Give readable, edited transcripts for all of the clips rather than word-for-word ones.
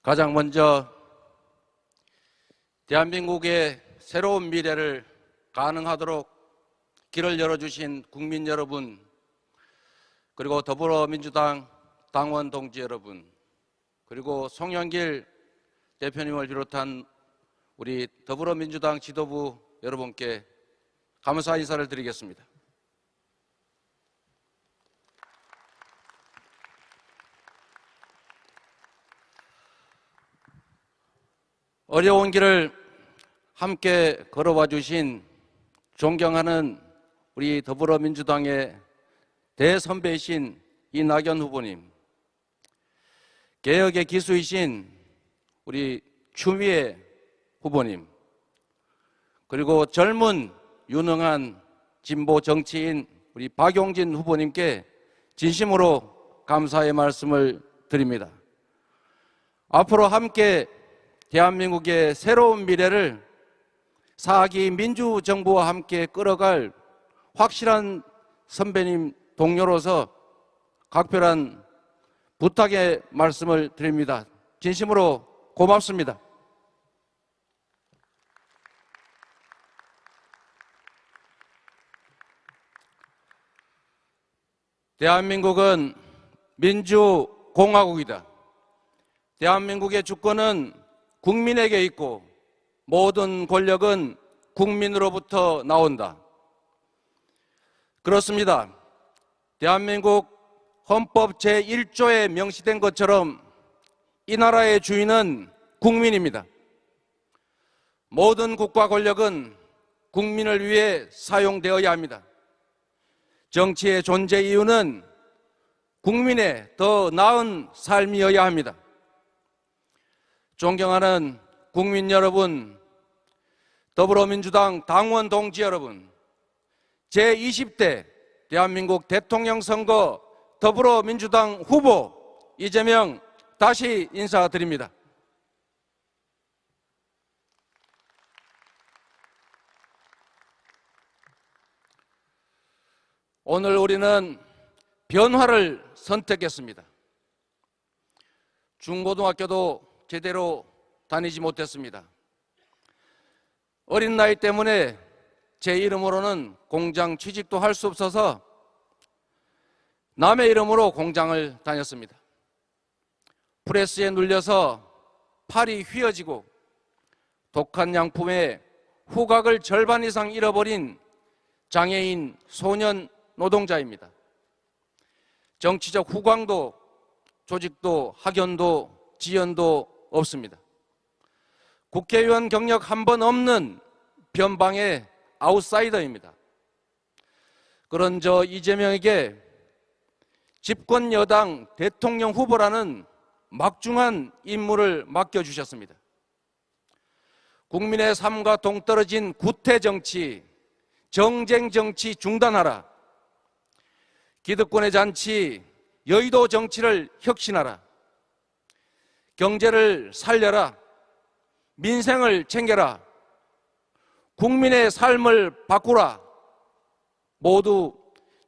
가장 먼저 대한민국의 새로운 미래를 가능하도록 길을 열어주신 국민 여러분, 그리고 더불어민주당 당원 동지 여러분, 그리고 송영길 대표님을 비롯한 우리 더불어민주당 지도부 여러분께 감사 인사를 드리겠습니다. 어려운 길을 함께 걸어와 주신 존경하는 우리 더불어민주당의 대선배이신 이낙연 후보님, 개혁의 기수이신 우리 추미애 후보님, 그리고 젊은 유능한 진보 정치인 우리 박용진 후보님께 진심으로 감사의 말씀을 드립니다. 앞으로 함께 대한민국의 새로운 미래를 4기 민주정부와 함께 끌어갈 확실한 선배님 동료로서 각별한 부탁의 말씀을 드립니다. 진심으로 고맙습니다. 대한민국은 민주공화국이다. 대한민국의 주권은 국민에게 있고 모든 권력은 국민으로부터 나온다. 그렇습니다. 대한민국 헌법 제1조에 명시된 것처럼 이 나라의 주인은 국민입니다. 모든 국가 권력은 국민을 위해 사용되어야 합니다. 정치의 존재 이유는 국민의 더 나은 삶이어야 합니다. 존경하는 국민 여러분, 더불어민주당 당원 동지 여러분, 제20대 대한민국 대통령 선거 더불어민주당 후보 이재명 다시 인사드립니다. 오늘 우리는 변화를 선택했습니다. 중고등학교도 제대로 다니지 못했습니다. 어린 나이 때문에 제 이름으로는 공장 취직도 할 수 없어서 남의 이름으로 공장을 다녔습니다. 프레스에 눌려서 팔이 휘어지고 독한 양품에 후각을 절반 이상 잃어버린 장애인 소년 노동자입니다. 정치적 후광도 조직도 학연도 지연도 없습니다. 국회의원 경력 한 번 없는 변방의 아웃사이더입니다. 그런 저 이재명에게 집권 여당 대통령 후보라는 막중한 임무를 맡겨주셨습니다. 국민의 삶과 동떨어진 구태 정치, 정쟁 정치 중단하라. 기득권의 잔치, 여의도 정치를 혁신하라. 경제를 살려라. 민생을 챙겨라. 국민의 삶을 바꾸라. 모두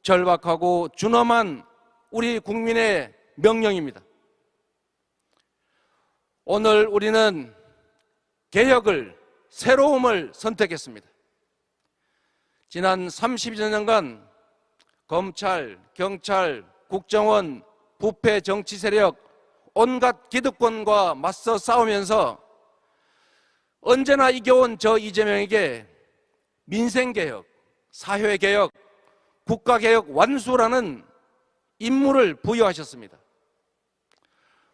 절박하고 준엄한 우리 국민의 명령입니다. 오늘 우리는 개혁을, 새로움을 선택했습니다. 지난 30여 년간 검찰, 경찰, 국정원, 부패 정치 세력, 온갖 기득권과 맞서 싸우면서 언제나 이겨온 저 이재명에게 민생개혁, 사회개혁, 국가개혁 완수라는 임무를 부여하셨습니다.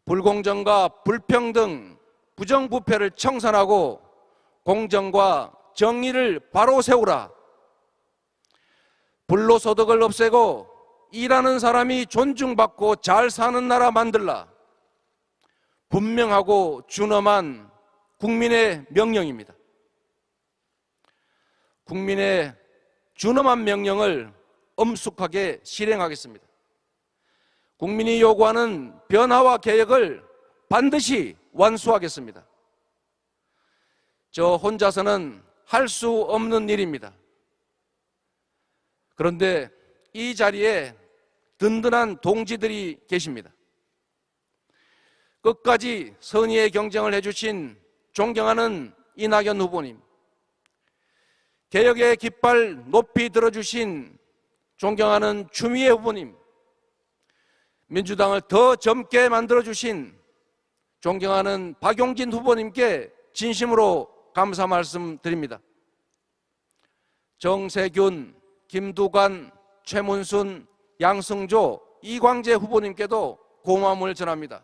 불공정과 불평등, 부정부패를 청산하고 공정과 정의를 바로 세우라. 불로소득을 없애고 일하는 사람이 존중받고 잘 사는 나라 만들라. 분명하고 준엄한 국민의 명령입니다. 국민의 준엄한 명령을 엄숙하게 실행하겠습니다. 국민이 요구하는 변화와 개혁을 반드시 완수하겠습니다. 저 혼자서는 할 수 없는 일입니다. 그런데 이 자리에 든든한 동지들이 계십니다. 끝까지 선의의 경쟁을 해주신 존경하는 이낙연 후보님, 개혁의 깃발 높이 들어주신 존경하는 추미애 후보님, 민주당을 더 젊게 만들어주신 존경하는 박용진 후보님께 진심으로 감사 말씀드립니다. 정세균, 김두관, 최문순, 양승조, 이광재 후보님께도 고마움을 전합니다.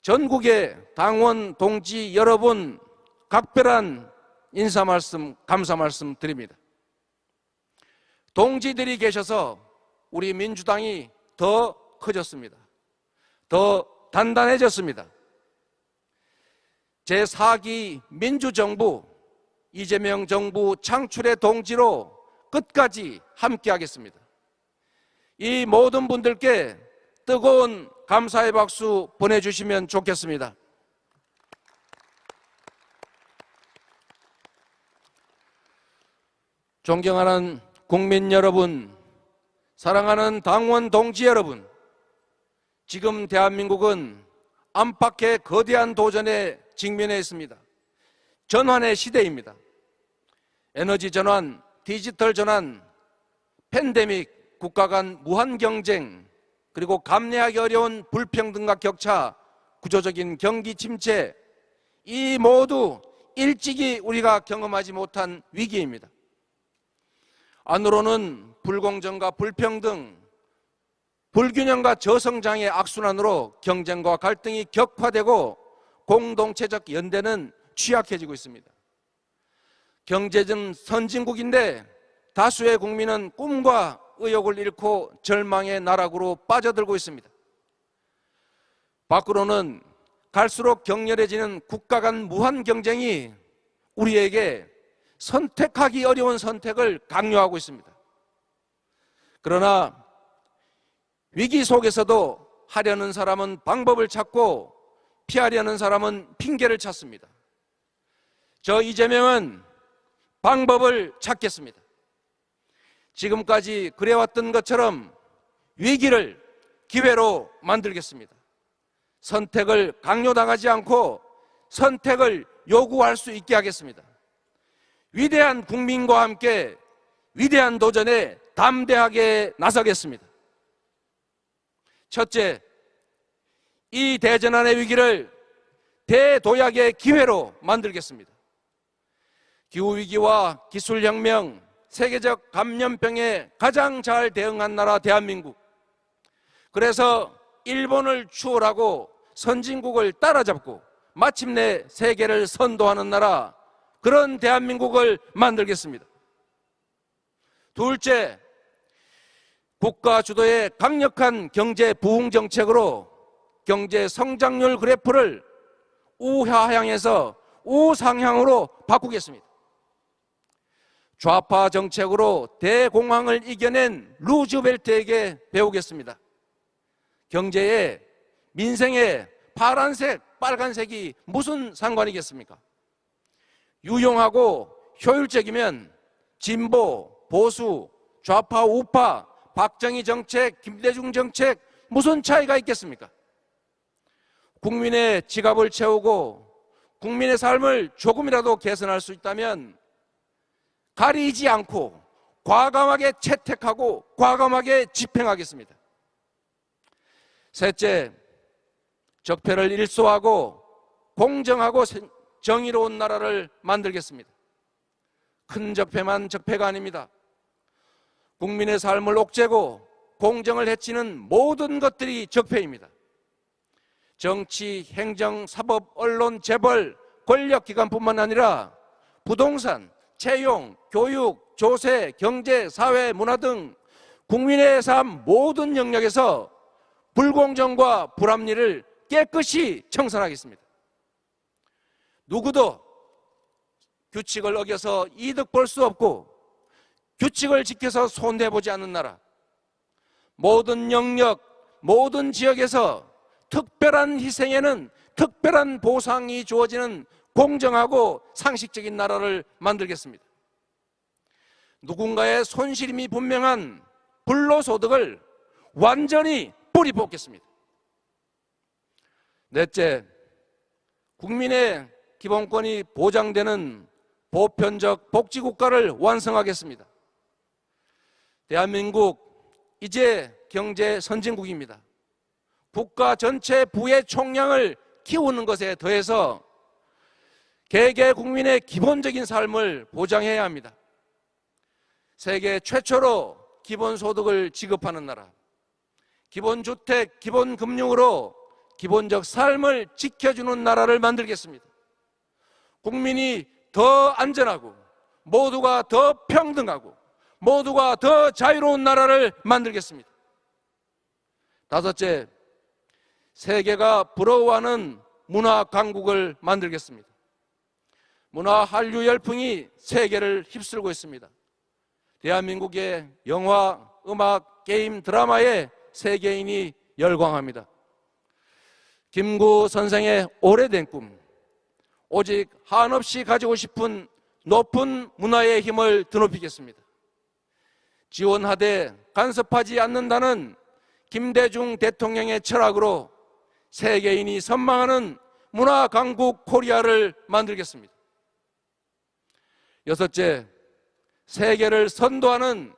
전국의 당원 동지 여러분, 각별한 인사 말씀, 감사 말씀 드립니다. 동지들이 계셔서 우리 민주당이 더 커졌습니다. 더 단단해졌습니다. 제4기 민주정부, 이재명 정부 창출의 동지로 끝까지 함께하겠습니다. 이 모든 분들께 뜨거운 감사의 박수 보내주시면 좋겠습니다. 존경하는 국민 여러분, 사랑하는 당원 동지 여러분, 지금 대한민국은 안팎의 거대한 도전에 직면해 있습니다. 전환의 시대입니다. 에너지 전환, 디지털 전환, 팬데믹, 국가 간 무한 경쟁, 그리고 감내하기 어려운 불평등과 격차, 구조적인 경기 침체, 이 모두 일찍이 우리가 경험하지 못한 위기입니다. 안으로는 불공정과 불평등, 불균형과 저성장의 악순환으로 경쟁과 갈등이 격화되고 공동체적 연대는 취약해지고 있습니다. 경제적 선진국인데 다수의 국민은 꿈과 의욕을 잃고 절망의 나락으로 빠져들고 있습니다. 밖으로는 갈수록 격렬해지는 국가 간 무한 경쟁이 우리에게 선택하기 어려운 선택을 강요하고 있습니다. 그러나 위기 속에서도 하려는 사람은 방법을 찾고 피하려는 사람은 핑계를 찾습니다. 저 이재명은 방법을 찾겠습니다. 지금까지 그래왔던 것처럼 위기를 기회로 만들겠습니다. 선택을 강요당하지 않고 선택을 요구할 수 있게 하겠습니다. 위대한 국민과 함께 위대한 도전에 담대하게 나서겠습니다. 첫째, 이 대전환의 위기를 대도약의 기회로 만들겠습니다. 기후위기와 기술혁명, 세계적 감염병에 가장 잘 대응한 나라 대한민국. 그래서 일본을 추월하고 선진국을 따라잡고 마침내 세계를 선도하는 나라, 그런 대한민국을 만들겠습니다. 둘째, 국가 주도의 강력한 경제 부흥 정책으로 경제 성장률 그래프를 우하향에서 우상향으로 바꾸겠습니다. 좌파 정책으로 대공황을 이겨낸 루즈벨트에게 배우겠습니다. 경제에 민생에 파란색, 빨간색이 무슨 상관이겠습니까? 유용하고 효율적이면 진보, 보수, 좌파, 우파, 박정희 정책, 김대중 정책 무슨 차이가 있겠습니까? 국민의 지갑을 채우고 국민의 삶을 조금이라도 개선할 수 있다면 가리지 않고 과감하게 채택하고 과감하게 집행하겠습니다. 셋째, 적폐를 일소하고 공정하고 정의로운 나라를 만들겠습니다. 큰 적폐만 적폐가 아닙니다. 국민의 삶을 옥죄고 공정을 해치는 모든 것들이 적폐입니다. 정치, 행정, 사법, 언론, 재벌, 권력기관뿐만 아니라 부동산, 채용, 교육, 조세, 경제, 사회, 문화 등 국민의 삶 모든 영역에서 불공정과 불합리를 깨끗이 청산하겠습니다. 누구도 규칙을 어겨서 이득 볼 수 없고 규칙을 지켜서 손대보지 않는 나라, 모든 영역, 모든 지역에서 특별한 희생에는 특별한 보상이 주어지는 공정하고 상식적인 나라를 만들겠습니다. 누군가의 손실임이 분명한 불로소득을 완전히 뿌리 뽑겠습니다. 넷째, 국민의 기본권이 보장되는 보편적 복지국가를 완성하겠습니다. 대한민국 이제 경제 선진국입니다. 국가 전체 부의 총량을 키우는 것에 더해서 개개 국민의 기본적인 삶을 보장해야 합니다. 세계 최초로 기본소득을 지급하는 나라, 기본주택, 기본금융으로 기본적 삶을 지켜주는 나라를 만들겠습니다. 국민이 더 안전하고 모두가 더 평등하고 모두가 더 자유로운 나라를 만들겠습니다. 다섯째, 세계가 부러워하는 문화 강국을 만들겠습니다. 문화 한류 열풍이 세계를 휩쓸고 있습니다. 대한민국의 영화, 음악, 게임, 드라마에 세계인이 열광합니다. 김구 선생의 오래된 꿈, 오직 한없이 가지고 싶은 높은 문화의 힘을 드높이겠습니다. 지원하되 간섭하지 않는다는 김대중 대통령의 철학으로 세계인이 선망하는 문화 강국 코리아를 만들겠습니다. 여섯째, 세계를 선도하는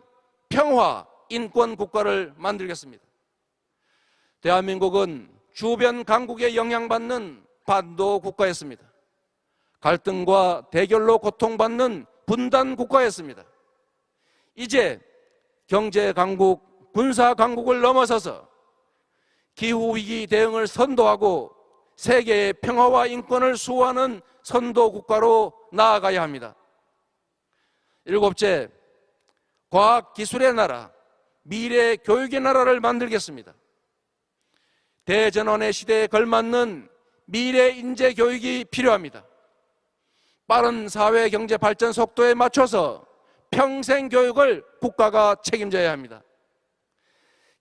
평화 인권 국가를 만들겠습니다. 대한민국은 주변 강국에 영향받는 반도 국가였습니다. 갈등과 대결로 고통받는 분단 국가였습니다. 이제 경제 강국, 군사 강국을 넘어서서 기후위기 대응을 선도하고 세계의 평화와 인권을 수호하는 선도 국가로 나아가야 합니다. 일곱째, 과학기술의 나라, 미래 교육의 나라를 만들겠습니다. 대전환의 시대에 걸맞는 미래 인재 교육이 필요합니다. 빠른 사회 경제 발전 속도에 맞춰서 평생 교육을 국가가 책임져야 합니다.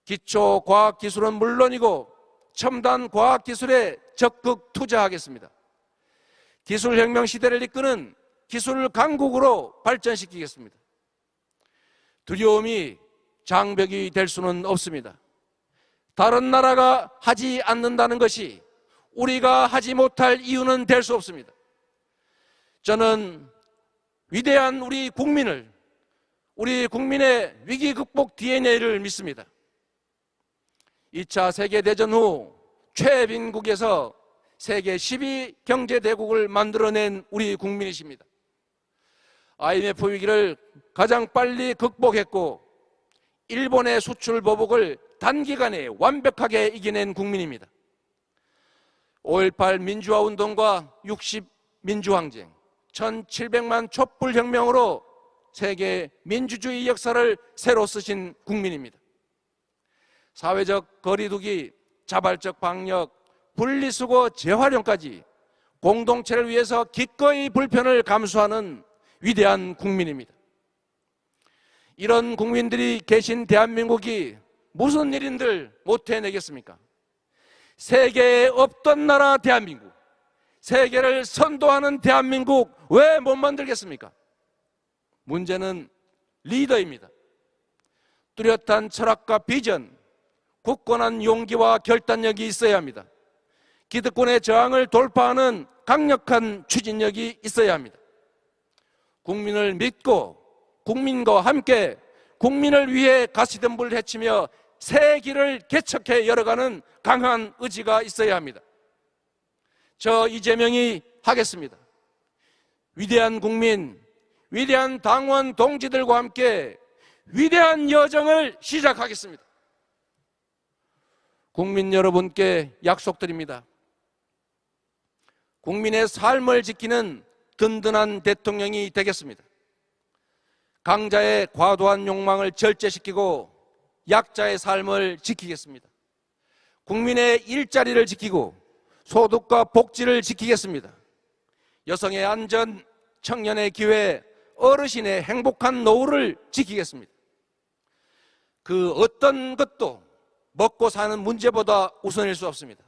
기초 과학기술은 물론이고 첨단 과학기술에 적극 투자하겠습니다. 기술혁명 시대를 이끄는 기술 강국으로 발전시키겠습니다. 두려움이 장벽이 될 수는 없습니다. 다른 나라가 하지 않는다는 것이 우리가 하지 못할 이유는 될 수 없습니다. 저는 위대한 우리 국민을, 우리 국민의 위기 극복 DNA를 믿습니다. 2차 세계대전 후 최빈국에서 세계 10위 경제대국을 만들어낸 우리 국민이십니다. IMF 위기를 가장 빨리 극복했고 일본의 수출 보복을 단기간에 완벽하게 이겨낸 국민입니다. 5.18 민주화운동과 60 민주항쟁, 1700만 촛불혁명으로 세계 민주주의 역사를 새로 쓰신 국민입니다. 사회적 거리두기, 자발적 방역, 분리수거 재활용까지 공동체를 위해서 기꺼이 불편을 감수하는 위대한 국민입니다. 이런 국민들이 계신 대한민국이 무슨 일인들 못 해내겠습니까? 세계에 없던 나라 대한민국, 세계를 선도하는 대한민국 왜 못 만들겠습니까? 문제는 리더입니다. 뚜렷한 철학과 비전, 굳건한 용기와 결단력이 있어야 합니다. 기득권의 저항을 돌파하는 강력한 추진력이 있어야 합니다. 국민을 믿고 국민과 함께 국민을 위해 가시덤불 헤치며 새 길을 개척해 열어가는 강한 의지가 있어야 합니다. 저 이재명이 하겠습니다. 위대한 국민, 위대한 당원 동지들과 함께 위대한 여정을 시작하겠습니다. 국민 여러분께 약속드립니다. 국민의 삶을 지키는 든든한 대통령이 되겠습니다. 강자의 과도한 욕망을 절제시키고 약자의 삶을 지키겠습니다. 국민의 일자리를 지키고 소득과 복지를 지키겠습니다. 여성의 안전, 청년의 기회, 어르신의 행복한 노후를 지키겠습니다. 그 어떤 것도 먹고 사는 문제보다 우선일 수 없습니다.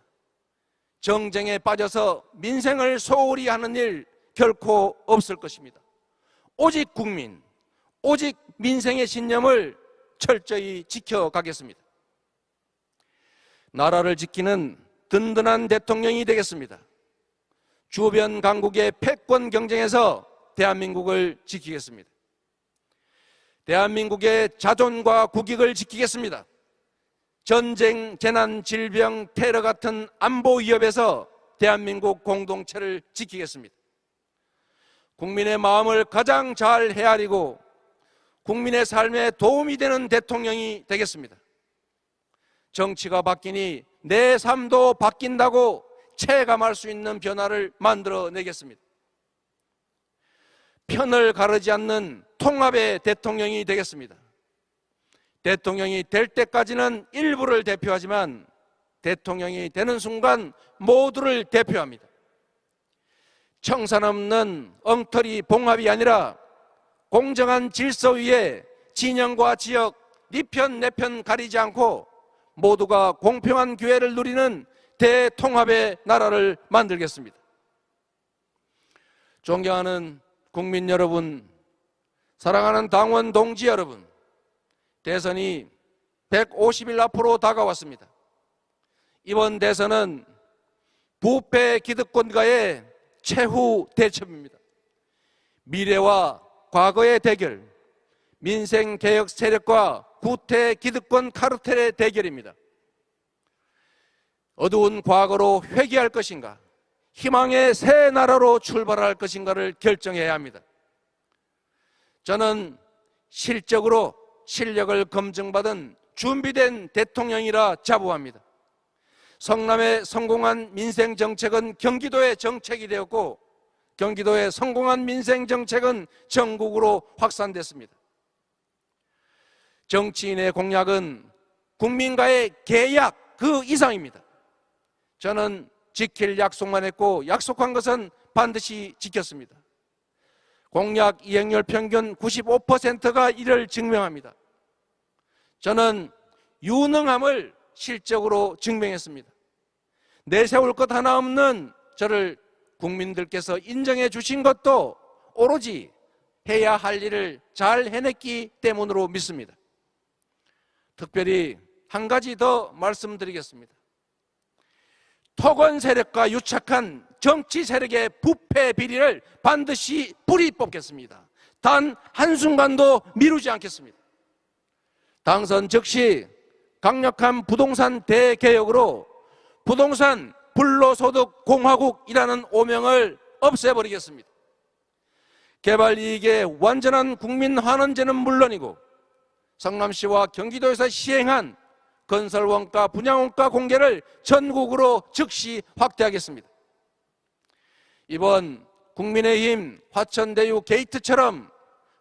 정쟁에 빠져서 민생을 소홀히 하는 일 결코 없을 것입니다. 오직 국민, 오직 민생의 신념을 철저히 지켜가겠습니다. 나라를 지키는 든든한 대통령이 되겠습니다. 주변 강국의 패권 경쟁에서 대한민국을 지키겠습니다. 대한민국의 자존과 국익을 지키겠습니다. 전쟁, 재난, 질병, 테러 같은 안보 위협에서 대한민국 공동체를 지키겠습니다. 국민의 마음을 가장 잘 헤아리고 국민의 삶에 도움이 되는 대통령이 되겠습니다. 정치가 바뀌니 내 삶도 바뀐다고 체감할 수 있는 변화를 만들어내겠습니다. 편을 가르지 않는 통합의 대통령이 되겠습니다. 대통령이 될 때까지는 일부를 대표하지만 대통령이 되는 순간 모두를 대표합니다. 청산 없는 엉터리 봉합이 아니라 공정한 질서 위에 진영과 지역, 네 편 내 편 가리지 않고 모두가 공평한 기회를 누리는 대통합의 나라를 만들겠습니다. 존경하는 국민 여러분, 사랑하는 당원 동지 여러분, 대선이 150일 앞으로 다가왔습니다. 이번 대선은 부패 기득권과의 최후 대첩입니다. 미래와 과거의 대결, 민생개혁 세력과 구태 기득권 카르텔의 대결입니다. 어두운 과거로 회귀할 것인가, 희망의 새 나라로 출발할 것인가를 결정해야 합니다. 저는 실적으로 실력을 검증받은 준비된 대통령이라 자부합니다. 성남의 성공한 민생정책은 경기도의 정책이 되었고 경기도의 성공한 민생정책은 전국으로 확산됐습니다. 정치인의 공약은 국민과의 계약 그 이상입니다. 저는 지킬 약속만 했고 약속한 것은 반드시 지켰습니다. 공약 이행률 평균 95%가 이를 증명합니다. 저는 유능함을 실적으로 증명했습니다. 내세울 것 하나 없는 저를 국민들께서 인정해 주신 것도 오로지 해야 할 일을 잘 해냈기 때문으로 믿습니다. 특별히 한 가지 더 말씀드리겠습니다. 토건 세력과 유착한 정치 세력의 부패 비리를 반드시 뿌리 뽑겠습니다. 단 한순간도 미루지 않겠습니다. 당선 즉시 강력한 부동산 대개혁으로 부동산 불로소득 공화국이라는 오명을 없애버리겠습니다. 개발이익의 완전한 국민 환원제는 물론이고 성남시와 경기도에서 시행한 건설원가, 분양원가 공개를 전국으로 즉시 확대하겠습니다. 이번 국민의힘 화천대유 게이트처럼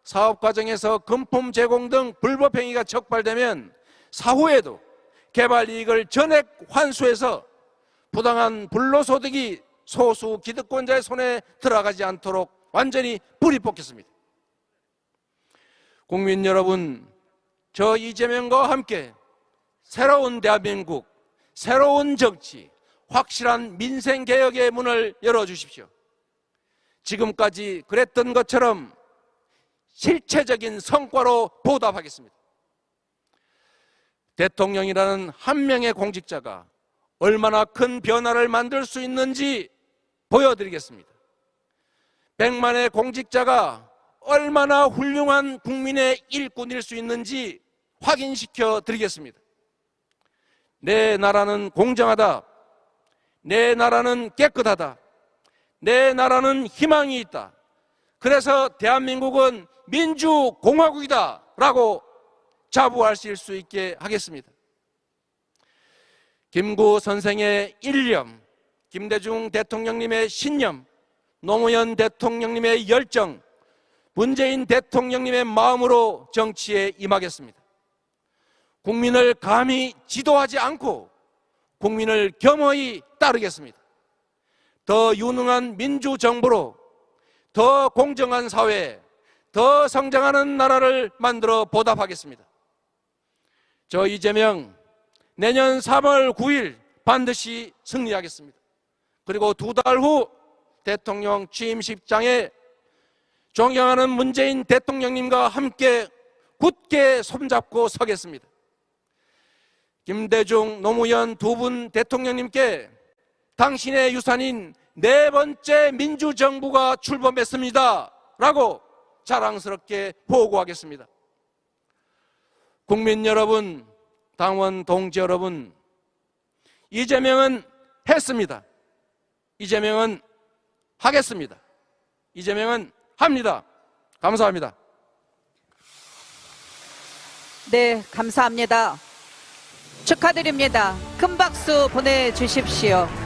사업과정에서 금품 제공 등 불법행위가 적발되면 사후에도 개발이익을 전액 환수해서 부당한 불로소득이 소수 기득권자의 손에 들어가지 않도록 완전히 뿌리 뽑겠습니다. 국민 여러분, 저 이재명과 함께 새로운 대한민국, 새로운 정치, 확실한 민생개혁의 문을 열어주십시오. 지금까지 그랬던 것처럼 실체적인 성과로 보답하겠습니다. 대통령이라는 한 명의 공직자가 얼마나 큰 변화를 만들 수 있는지 보여드리겠습니다. 100만의 공직자가 얼마나 훌륭한 국민의 일꾼일 수 있는지 확인시켜 드리겠습니다. 내 나라는 공정하다. 내 나라는 깨끗하다. 내 나라는 희망이 있다. 그래서 대한민국은 민주공화국이다 라고 자부하실 수 있게 하겠습니다. 김구 선생의 일념, 김대중 대통령님의 신념, 노무현 대통령님의 열정, 문재인 대통령님의 마음으로 정치에 임하겠습니다. 국민을 감히 지도하지 않고 국민을 겸허히 따르겠습니다. 더 유능한 민주정부로 더 공정한 사회, 더 성장하는 나라를 만들어 보답하겠습니다. 저 이재명 내년 3월 9일 반드시 승리하겠습니다. 그리고 2달 후 대통령 취임식장에 존경하는 문재인 대통령님과 함께 굳게 손잡고 서겠습니다. 김대중, 노무현 두 분 대통령님께 당신의 유산인 네 번째 민주정부가 출범했습니다 라고 자랑스럽게 보고하겠습니다. 국민 여러분, 당원 동지 여러분, 이재명은 했습니다. 이재명은 하겠습니다. 이재명은 합니다. 감사합니다. 네, 감사합니다. 축하드립니다. 큰 박수 보내주십시오.